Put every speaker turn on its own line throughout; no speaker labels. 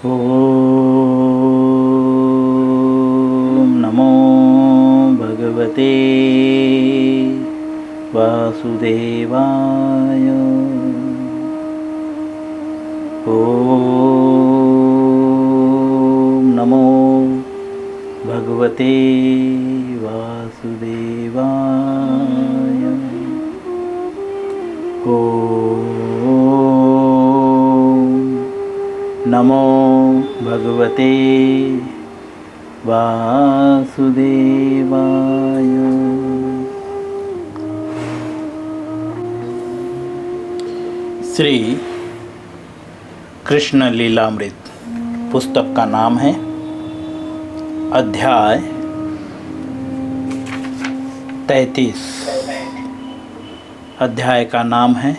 ओम नमो भगवते वासुदेवाय। ओम नमो भगवते वासुदेवाय। ओम नमो भगवते वासुदेवाय। श्री कृष्ण लीलामृत पुस्तक का नाम है। अध्याय 33। अध्याय का नाम है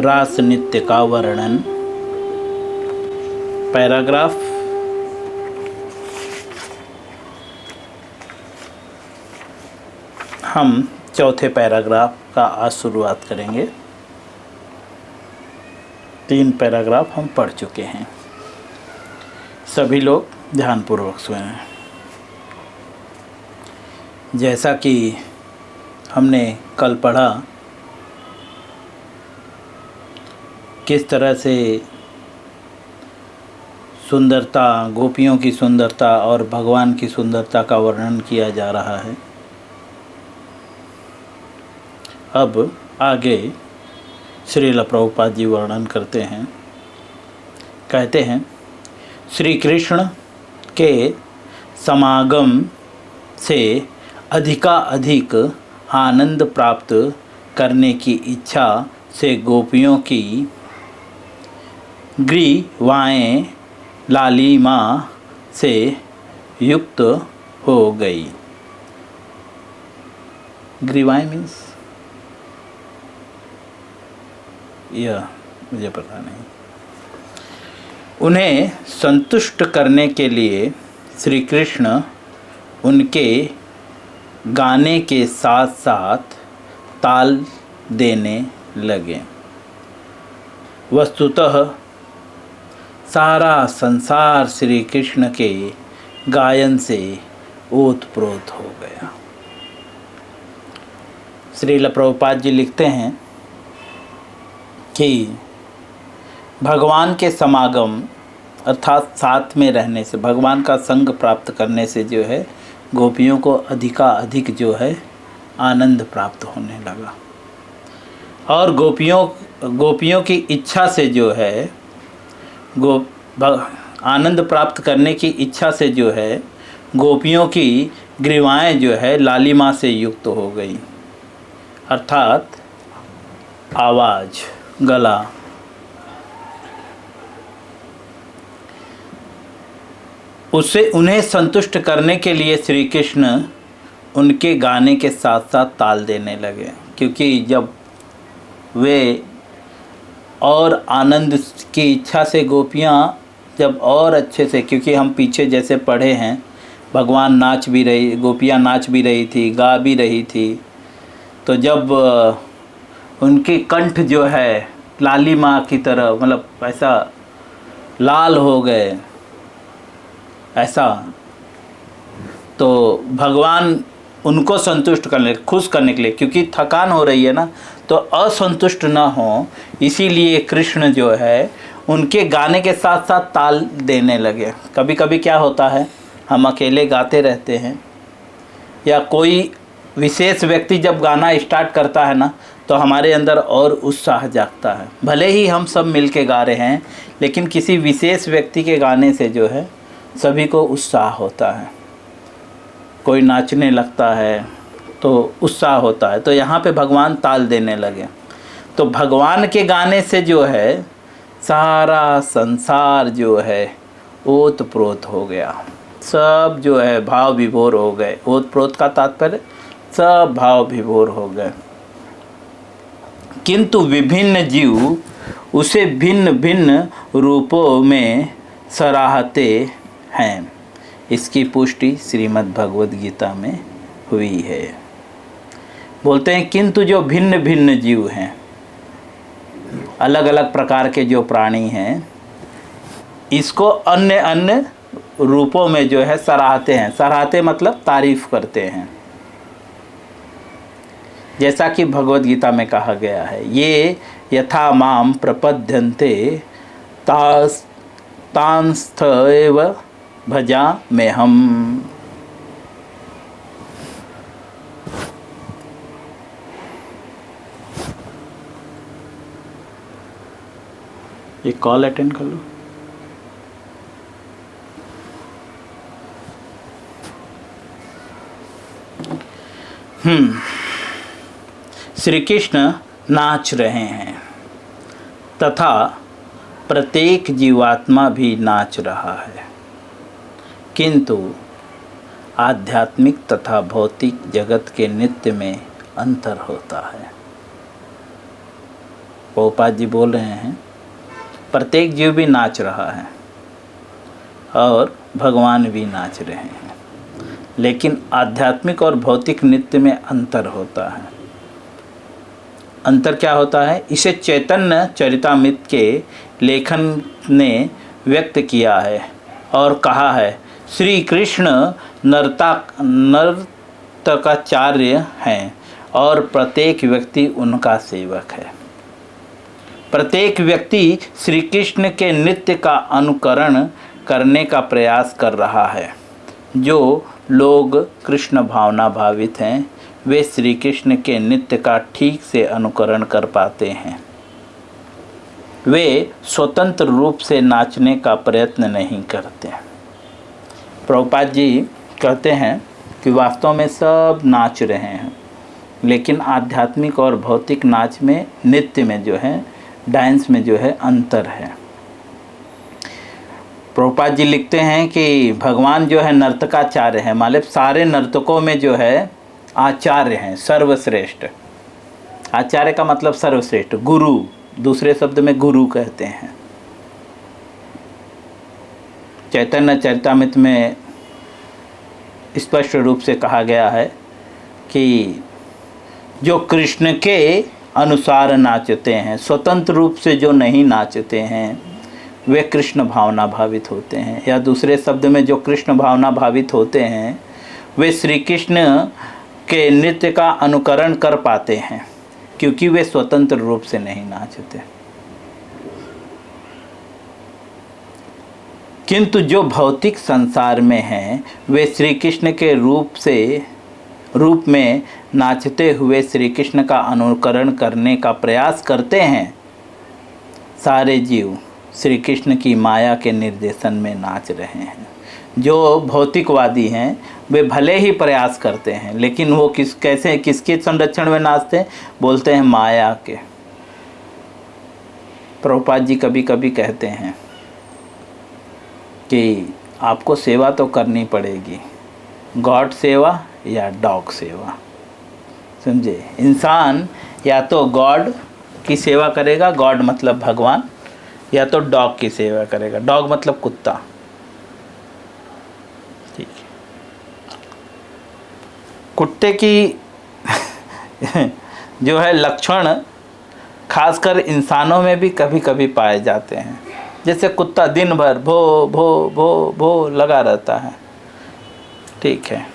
रास नृत्य का वर्णन। पैराग्राफ हम चौथे पैराग्राफ का आज शुरुआत करेंगे। 3 पैराग्राफ हम पढ़ चुके हैं। सभी लोग ध्यानपूर्वक सुनें। जैसा कि हमने कल पढ़ा, किस तरह से सुंदरता, गोपियों की सुंदरता और भगवान की सुंदरता का वर्णन किया जा रहा है। अब आगे श्रील प्रभुपाद जी वर्णन करते हैं। कहते हैं, श्री कृष्ण के समागम से अधिकाधिक आनंद प्राप्त करने की इच्छा से गोपियों की ग्रीवाएं लालिमा से युक्त हो गई। ग्रीवाएं मीन्स यह मुझे पता नहीं। उन्हें संतुष्ट करने के लिए श्री कृष्ण उनके गाने के साथ साथ ताल देने लगे। वस्तुतः सारा संसार श्री कृष्ण के गायन से ओतप्रोत हो गया। श्रील प्रभुपाद जी लिखते हैं कि भगवान के समागम अर्थात साथ में रहने से, भगवान का संग प्राप्त करने से जो है गोपियों को अधिकाधिक जो है आनंद प्राप्त होने लगा। और गोपियों की इच्छा से जो है आनंद प्राप्त करने की इच्छा से जो है गोपियों की ग्रीवाएं जो है लालिमा से युक्त हो गई। अर्थात आवाज़, गला। उन्हें संतुष्ट करने के लिए श्री कृष्ण उनके गाने के साथ साथ ताल देने लगे। क्योंकि जब वे और आनंद की इच्छा से गोपियाँ जब और अच्छे से, क्योंकि हम पीछे जैसे पढ़े हैं, भगवान नाच भी रही, गोपियाँ नाच भी रही थी, गा भी रही थी। तो जब उनकी कंठ जो है लालिमा की तरह, मतलब ऐसा लाल हो गए, ऐसा, तो भगवान उनको संतुष्ट करने, खुश करने के लिए, क्योंकि थकान हो रही है ना, तो असंतुष्ट ना हो, इसीलिए कृष्ण जो है उनके गाने के साथ साथ ताल देने लगे। कभी कभी क्या होता है, हम अकेले गाते रहते हैं या कोई विशेष व्यक्ति जब गाना स्टार्ट करता है ना, तो हमारे अंदर और उत्साह जागता है। भले ही हम सब मिल के गा रहे हैं, लेकिन किसी विशेष व्यक्ति के गाने से जो है सभी को उत्साह होता है। कोई नाचने लगता है तो उत्साह होता है। तो यहाँ पे भगवान ताल देने लगे। तो भगवान के गाने से जो है सारा संसार जो है ओतप्रोत हो गया। सब जो है भाव विभोर हो गए। ओतप्रोत का तात्पर्य सब भाव विभोर हो गए। किंतु विभिन्न जीव उसे भिन्न भिन्न रूपों में सराहते हैं। इसकी पुष्टि श्रीमद् भगवद गीता में हुई है। बोलते हैं किंतु जो भिन्न भिन्न जीव हैं, अलग अलग प्रकार के जो प्राणी हैं, इसको अन्य अन्य रूपों में जो है सराहते हैं। सराहते मतलब तारीफ करते हैं। जैसा कि भगवद गीता में कहा गया है, ये यथा माम प्रपद्यन्ते तांस्थ एव भजा में हम। ये कॉल अटेंड कर लो। श्री कृष्ण नाच रहे हैं तथा प्रत्येक जीवात्मा भी नाच रहा है, किंतु आध्यात्मिक तथा भौतिक जगत के नृत्य में अंतर होता है। प्रभुपाद जी बोल रहे हैं प्रत्येक जीव भी नाच रहा है और भगवान भी नाच रहे हैं, लेकिन आध्यात्मिक और भौतिक नृत्य में अंतर होता है। अंतर क्या होता है? इसे चैतन्य चरितामृत के लेखन ने व्यक्त किया है और कहा है, श्री कृष्ण नर्तकाचार्य हैं और प्रत्येक व्यक्ति उनका सेवक है। प्रत्येक व्यक्ति श्री कृष्ण के नृत्य का अनुकरण करने का प्रयास कर रहा है। जो लोग कृष्ण भावना भावित हैं वे श्री कृष्ण के नृत्य का ठीक से अनुकरण कर पाते हैं। वे स्वतंत्र रूप से नाचने का प्रयत्न नहीं करते। प्रभुपाद जी कहते हैं कि वास्तव में सब नाच रहे हैं, लेकिन आध्यात्मिक और भौतिक नाच में, नृत्य में जो है, डांस में जो है अंतर है। प्रभुपाद जी लिखते हैं कि भगवान जो है नर्तकाचार्य है, मतलब सारे नर्तकों में जो है आचार्य हैं, सर्वश्रेष्ठ। आचार्य का मतलब सर्वश्रेष्ठ, गुरु, दूसरे शब्द में गुरु कहते हैं। चैतन्य चरितामृत में स्पष्ट रूप से कहा गया है कि जो कृष्ण के अनुसार नाचते हैं, स्वतंत्र रूप से जो नहीं नाचते हैं, वे कृष्ण भावना भावित होते हैं। या दूसरे शब्द में जो कृष्ण भावना भावित होते हैं वे श्री कृष्ण के नृत्य का अनुकरण कर पाते हैं, क्योंकि वे स्वतंत्र रूप से नहीं नाचते। किंतु जो भौतिक संसार में हैं वे श्री कृष्ण के रूप में नाचते हुए श्री कृष्ण का अनुकरण करने का प्रयास करते हैं। सारे जीव श्री कृष्ण की माया के निर्देशन में नाच रहे हैं। जो भौतिकवादी हैं वे भले ही प्रयास करते हैं, लेकिन वो किसके संरक्षण में नाचते हैं? बोलते हैं माया के। प्रभुपाद जी कभी कभी कहते हैं कि आपको सेवा तो करनी पड़ेगी, गॉड सेवा या डॉग सेवा। समझे? इंसान या तो गॉड की सेवा करेगा, गॉड मतलब भगवान, या तो डॉग की सेवा करेगा, डॉग मतलब कुत्ता। ठीक है। कुत्ते की जो है लक्षण खासकर इंसानों में भी कभी कभी पाए जाते हैं। जैसे कुत्ता दिन भर भो भो भो भो लगा रहता है, ठीक है,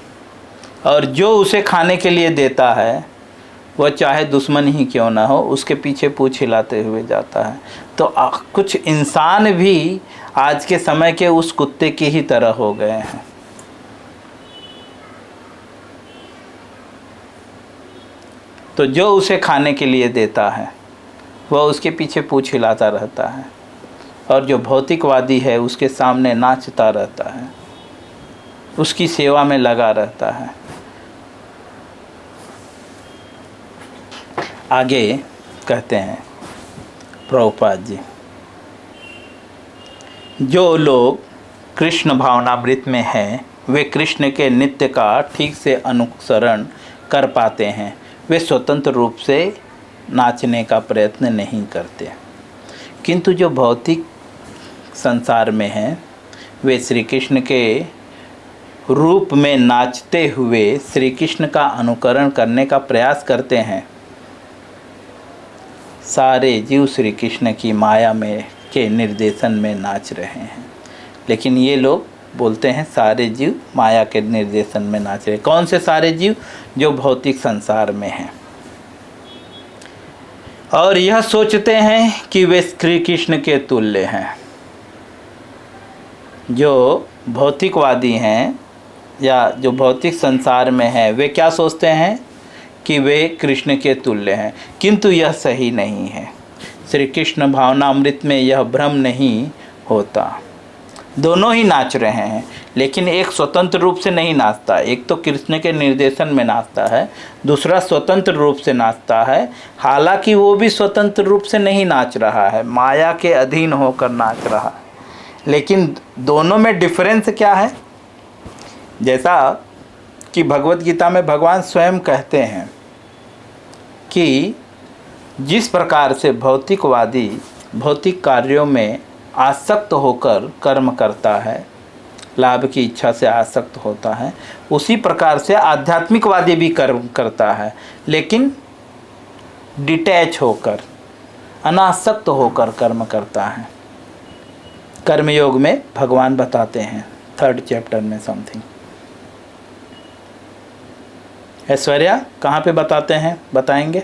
और जो उसे खाने के लिए देता है वह चाहे दुश्मन ही क्यों ना हो उसके पीछे पूंछ हिलाते हुए जाता है। तो कुछ इंसान भी आज के समय के उस कुत्ते की ही तरह हो गए हैं। तो जो उसे खाने के लिए देता है वह उसके पीछे पूंछ हिलाता रहता है, और जो भौतिकवादी है उसके सामने नाचता रहता है, उसकी सेवा में लगा रहता है। आगे कहते हैं प्रभुपाद जी, जो लोग कृष्ण भावनामृत में हैं वे कृष्ण के नृत्य का ठीक से अनुसरण कर पाते हैं। वे स्वतंत्र रूप से नाचने का प्रयत्न नहीं करते। किंतु जो भौतिक संसार में हैं वे श्री कृष्ण के रूप में नाचते हुए श्री कृष्ण का अनुकरण करने का प्रयास करते हैं। सारे जीव श्री कृष्ण की माया में के निर्देशन में नाच रहे हैं। लेकिन ये लोग बोलते हैं सारे जीव माया के निर्देशन में नाच रहे। कौन से सारे जीव? जो भौतिक संसार में हैं और यह सोचते हैं कि वे श्री कृष्ण के तुल्य हैं। जो भौतिकवादी हैं या जो भौतिक संसार में हैं वे क्या सोचते हैं कि वे कृष्ण के तुल्य हैं, किंतु यह सही नहीं है। श्री कृष्ण भावनामृत में यह भ्रम नहीं होता। दोनों ही नाच रहे हैं, लेकिन एक स्वतंत्र रूप से नहीं नाचता। एक तो कृष्ण के निर्देशन में नाचता है, दूसरा स्वतंत्र रूप से नाचता है। हालांकि वो भी स्वतंत्र रूप से नहीं नाच रहा है, माया के अधीन होकर नाच रहा है। लेकिन दोनों में डिफरेंस क्या है? जैसा कि भगवत गीता में भगवान स्वयं कहते हैं कि जिस प्रकार से भौतिकवादी भौतिक कार्यों में आसक्त होकर कर्म करता है, लाभ की इच्छा से आसक्त होता है, उसी प्रकार से आध्यात्मिकवादी भी कर्म करता है, लेकिन डिटैच होकर, अनासक्त होकर कर्म करता है। कर्मयोग में भगवान बताते हैं 3rd चैप्टर में समथिंग। ऐश्वर्या कहाँ पे बताते हैं, बताएंगे?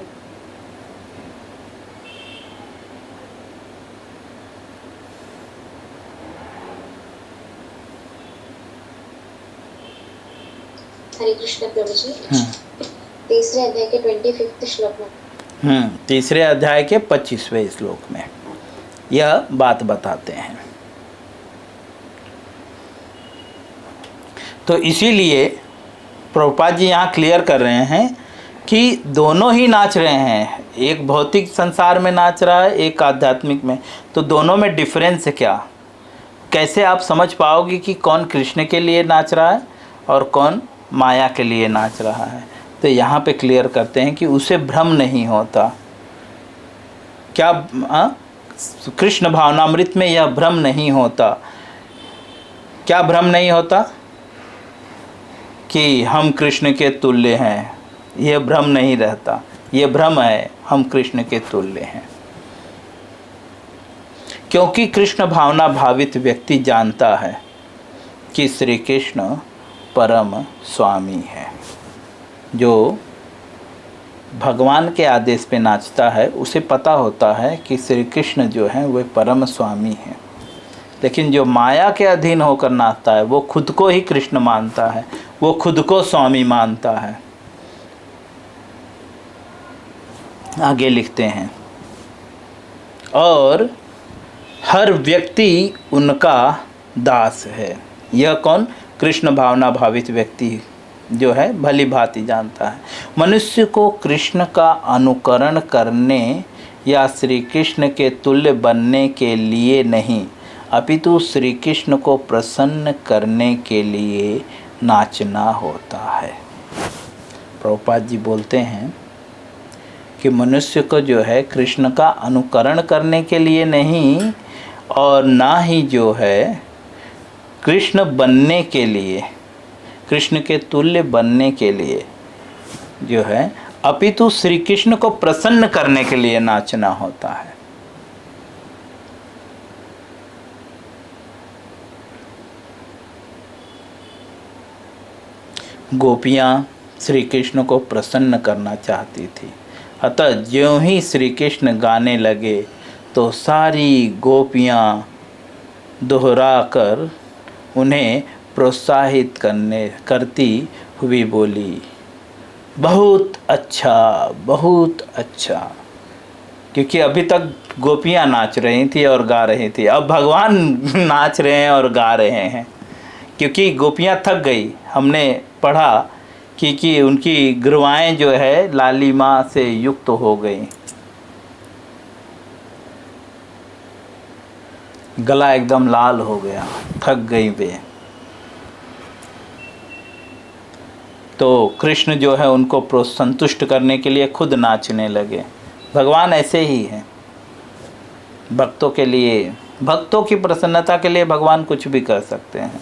हरे कृष्ण प्रभु जी। तीसरे अध्याय के 25वें श्लोक में।
तीसरे अध्याय के 25वें श्लोक में यह बात बताते हैं। तो इसीलिए प्रभुपाद जी यहाँ क्लियर कर रहे हैं कि दोनों ही नाच रहे हैं। एक भौतिक संसार में नाच रहा है, एक आध्यात्मिक में। तो दोनों में डिफरेंस क्या? कैसे आप समझ पाओगे कि कौन कृष्ण के लिए नाच रहा है और कौन माया के लिए नाच रहा है? तो यहाँ पे क्लियर करते हैं कि उसे भ्रम नहीं होता। क्या? कृष्ण भावनामृत में यह भ्रम नहीं होता। क्या भ्रम नहीं होता? कि हम कृष्ण के तुल्य हैं, यह भ्रम नहीं रहता। यह भ्रम है, हम कृष्ण के तुल्य हैं। क्योंकि कृष्ण भावना भावित व्यक्ति जानता है कि श्री कृष्ण परम स्वामी है। जो भगवान के आदेश पे नाचता है उसे पता होता है कि श्री कृष्ण जो हैं वे परम स्वामी हैं। लेकिन जो माया के अधीन होकर नाचता है वो खुद को ही कृष्ण मानता है, वो खुद को स्वामी मानता है। आगे लिखते हैं, और हर व्यक्ति उनका दास है। यह कौन? कृष्ण भावना भावित व्यक्ति जो है भली भांति जानता है। मनुष्य को कृष्ण का अनुकरण करने या श्री कृष्ण के तुल्य बनने के लिए नहीं, अपितु श्री कृष्ण को प्रसन्न करने के लिए नाचना होता है। प्रभुपाद जी बोलते हैं कि मनुष्य को जो है कृष्ण का अनुकरण करने के लिए नहीं और ना ही जो है कृष्ण बनने के लिए, कृष्ण के तुल्य बनने के लिए जो है, अपितु श्री कृष्ण को प्रसन्न करने के लिए नाचना होता है। गोपियाँ श्री कृष्ण को प्रसन्न करना चाहती थी, अतः ज्यों ही श्री कृष्ण गाने लगे तो सारी गोपियाँ दोहराकर उन्हें प्रोत्साहित करती हुई बोली, बहुत अच्छा, बहुत अच्छा। क्योंकि अभी तक गोपियाँ नाच रही थी और गा रही थी, अब भगवान नाच रहे हैं और गा रहे हैं। क्योंकि गोपियाँ थक गई। हमने पढ़ा कि उनकी गिरवाएँ जो है लालिमा से युक्त हो गई, गला एकदम लाल हो गया, थक गई वे। तो कृष्ण जो है उनको संतुष्ट करने के लिए खुद नाचने लगे। भगवान ऐसे ही हैं, भक्तों के लिए, भक्तों की प्रसन्नता के लिए भगवान कुछ भी कर सकते हैं।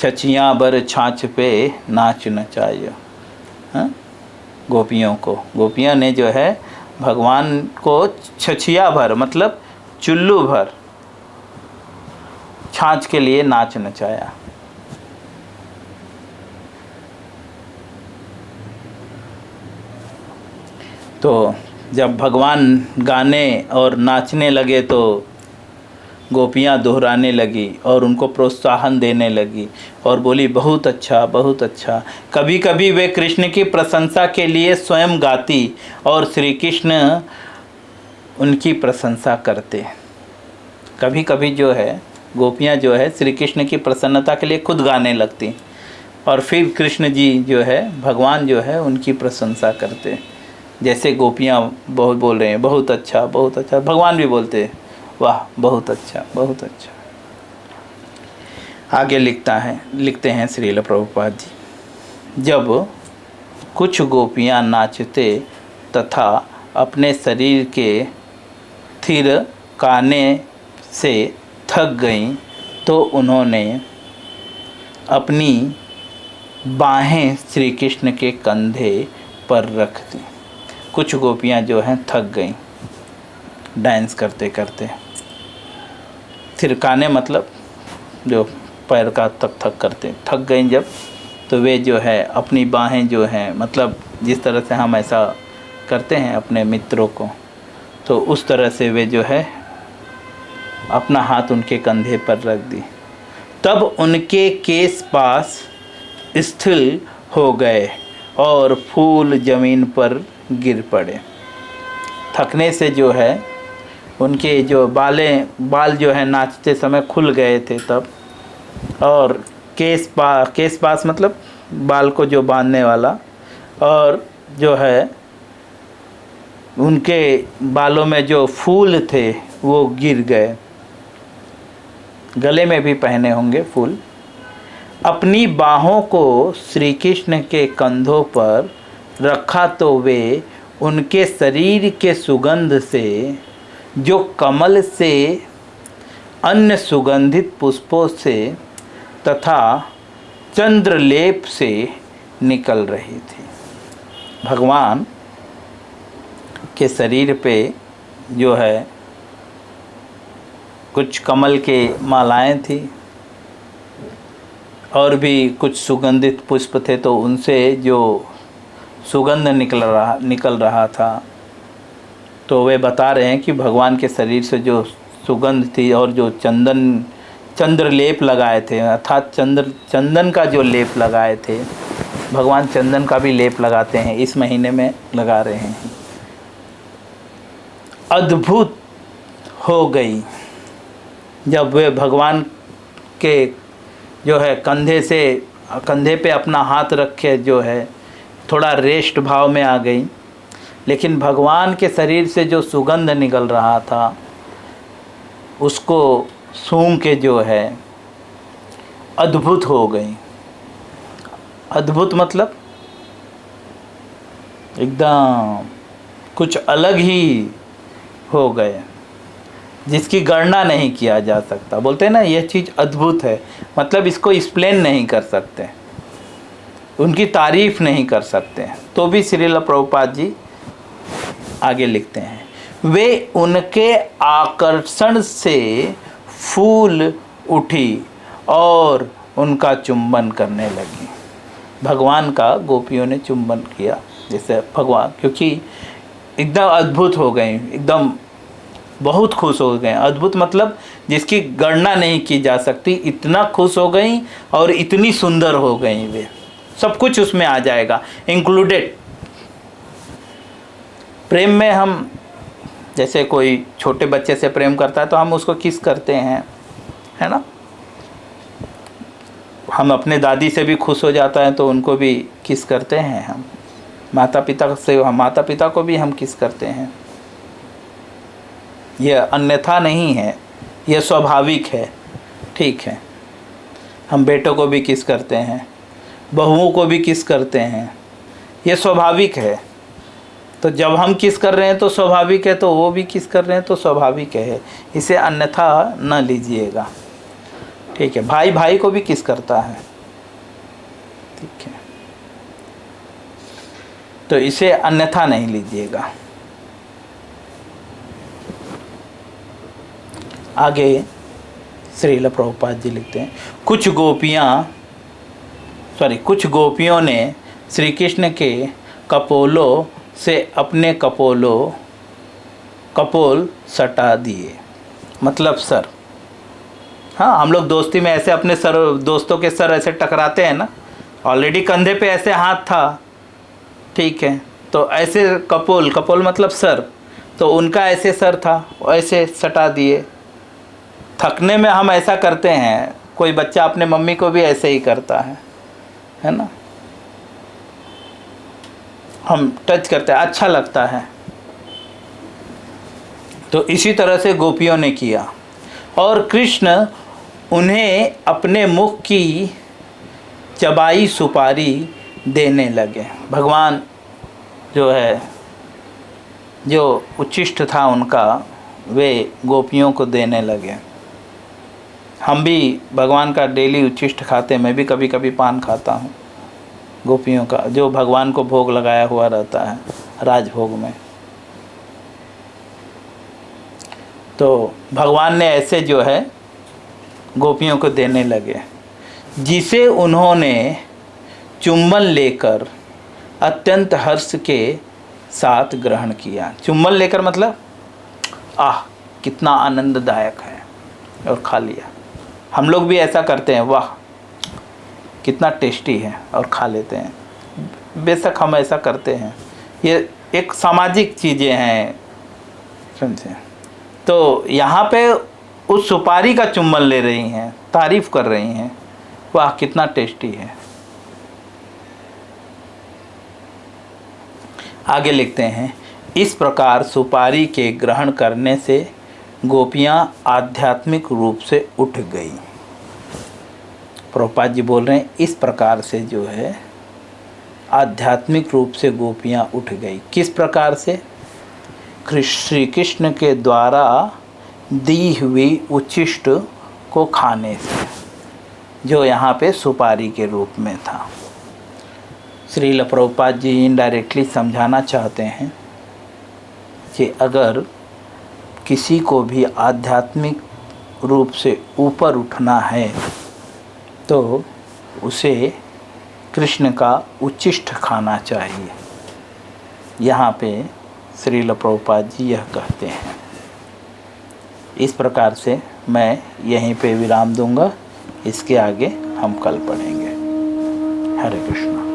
छछियाँ बर छाछ पे नाच नचाइयो। हाँ, गोपियों को, गोपियाँ ने जो है भगवान को छछिया भर मतलब चुल्लू भर छाछ के लिए नाच नचाया। तो जब भगवान गाने और नाचने लगे तो गोपियाँ दोहराने लगी और उनको प्रोत्साहन देने लगी और बोली बहुत अच्छा बहुत अच्छा। कभी कभी वे कृष्ण की प्रशंसा के लिए स्वयं गाती और श्री कृष्ण उनकी प्रशंसा करते। कभी कभी जो है गोपियाँ जो है श्री कृष्ण की प्रसन्नता के लिए खुद गाने लगती और फिर कृष्ण जी जो है भगवान जो है उनकी प्रशंसा करते। जैसे गोपियाँ बहुत बोल रहे हैं बहुत अच्छा बहुत अच्छा, भगवान भी बोलते वाह बहुत अच्छा बहुत अच्छा। आगे लिखते हैं श्रील प्रभुपाद जी, जब कुछ गोपियाँ नाचते तथा अपने शरीर के थिरकाने से थक गईं तो उन्होंने अपनी बाहें श्री कृष्ण के कंधे पर रख दी। कुछ गोपियाँ जो हैं थक गईं डांस करते करते। थिरकाने मतलब जो पैर का थक करते, थक गईं जब, तो वे जो है अपनी बाहें जो हैं मतलब जिस तरह से हम ऐसा करते हैं अपने मित्रों को, तो उस तरह से वे जो है अपना हाथ उनके कंधे पर रख दी। तब उनके केस पास स्थिर हो गए और फूल जमीन पर गिर पड़े। थकने से जो है उनके जो बाल जो है नाचते समय खुल गए थे तब, और केस पास मतलब बाल को जो बांधने वाला, और जो है उनके बालों में जो फूल थे वो गिर गए। गले में भी पहने होंगे फूल। अपनी बाहों को श्री कृष्ण के कंधों पर रखा तो वे उनके शरीर के सुगंध से जो कमल से अन्य सुगंधित पुष्पों से तथा चंद्रलेप से निकल रही थी। भगवान के शरीर पे जो है कुछ कमल के मालाएं थी और भी कुछ सुगंधित पुष्प थे, तो उनसे जो सुगंध निकल रहा था, तो वे बता रहे हैं कि भगवान के शरीर से जो सुगंध थी और जो चंद्रलेप लगाए थे, अर्थात चंदन का जो लेप लगाए थे, भगवान चंदन का भी लेप लगाते हैं, इस महीने में लगा रहे हैं। अद्भुत हो गई जब वे भगवान के जो है कंधे पे अपना हाथ रखे जो है थोड़ा रेस्ट भाव में आ गई। लेकिन भगवान के शरीर से जो सुगंध निकल रहा था उसको सूंघ के जो है अद्भुत हो गई। अद्भुत मतलब एकदम कुछ अलग ही हो गए, जिसकी गणना नहीं किया जा सकता। बोलते हैं ना यह चीज़ अद्भुत है, मतलब इसको एक्सप्लेन नहीं कर सकते, उनकी तारीफ नहीं कर सकते। तो भी श्रील प्रभुपाद जी आगे लिखते हैं, वे उनके आकर्षण से फूल उठी और उनका चुंबन करने लगी। भगवान का गोपियों ने चुंबन किया जैसे भगवान, क्योंकि एकदम अद्भुत हो गए, एकदम बहुत खुश हो गए। अद्भुत मतलब जिसकी गणना नहीं की जा सकती, इतना खुश हो गई और इतनी सुंदर हो गई। वे सब कुछ उसमें आ जाएगा इंक्लूडेड। प्रेम में हम जैसे कोई छोटे बच्चे से प्रेम करता है तो हम उसको किस करते हैं, है ना। हम अपने दादी से भी खुश हो जाता है तो उनको भी किस करते हैं हम। माता पिता को भी हम किस करते हैं। यह अन्यथा नहीं है, यह स्वाभाविक है, ठीक है। हम बेटों को भी किस करते हैं, बहुओं को भी किस करते हैं, यह स्वाभाविक है। तो जब हम किस कर रहे हैं तो स्वाभाविक है, तो वो भी किस कर रहे हैं तो स्वाभाविक है। इसे अन्यथा न लीजिएगा, ठीक है। भाई भाई को भी किस करता है, ठीक है, तो इसे अन्यथा नहीं लीजिएगा। आगे श्रील प्रभुपाद जी लिखते हैं, कुछ गोपियों ने श्री कृष्ण के कपोलों से अपने कपोल सटा दिए, मतलब सर। हाँ, हम लोग दोस्ती में ऐसे अपने दोस्तों के सर ऐसे टकराते हैं ना, ऑलरेडी कंधे पे ऐसे हाथ था, ठीक है, तो ऐसे कपोल मतलब सर, तो उनका ऐसे सर था, ऐसे सटा दिए। थकने में हम ऐसा करते हैं, कोई बच्चा अपने मम्मी को भी ऐसे ही करता है ना, हम टच करते हैं, अच्छा लगता है। तो इसी तरह से गोपियों ने किया और कृष्ण उन्हें अपने मुख की चबाई सुपारी देने लगे। भगवान जो है, जो उच्छिष्ट था उनका, वे गोपियों को देने लगे। हम भी भगवान का डेली उच्छिष्ट खाते हैं, मैं भी कभी कभी पान खाता हूँ गोपियों का, जो भगवान को भोग लगाया हुआ रहता है राजभोग में। तो भगवान ने ऐसे जो है गोपियों को देने लगे, जिसे उन्होंने चुम्बन लेकर अत्यंत हर्ष के साथ ग्रहण किया। चुम्बन लेकर मतलब आह कितना आनंददायक है, और खा लिया। हम लोग भी ऐसा करते हैं, वाह कितना टेस्टी है, और खा लेते हैं। बेशक हम ऐसा करते हैं, ये एक सामाजिक चीज़ें हैं, समझे। तो यहाँ पे उस सुपारी का चुम्बन ले रही हैं, तारीफ कर रही हैं, वाह कितना टेस्टी है। आगे लिखते हैं, इस प्रकार सुपारी के ग्रहण करने से गोपियाँ आध्यात्मिक रूप से उठ गई। प्रभुपाद जी बोल रहे हैं, इस प्रकार से जो है आध्यात्मिक रूप से गोपियाँ उठ गई। किस प्रकार से? श्री कृष्ण के द्वारा दी हुई उच्छिष्ट को खाने से, जो यहाँ पे सुपारी के रूप में था। श्रील प्रभुपाद जी इनडायरेक्टली समझाना चाहते हैं कि अगर किसी को भी आध्यात्मिक रूप से ऊपर उठना है तो उसे कृष्ण का उच्छिष्ट खाना चाहिए। यहाँ पे श्रील प्रभुपाद जी यह कहते हैं। इस प्रकार से मैं यहीं पे विराम दूंगा, इसके आगे हम कल पढ़ेंगे। हरे कृष्ण।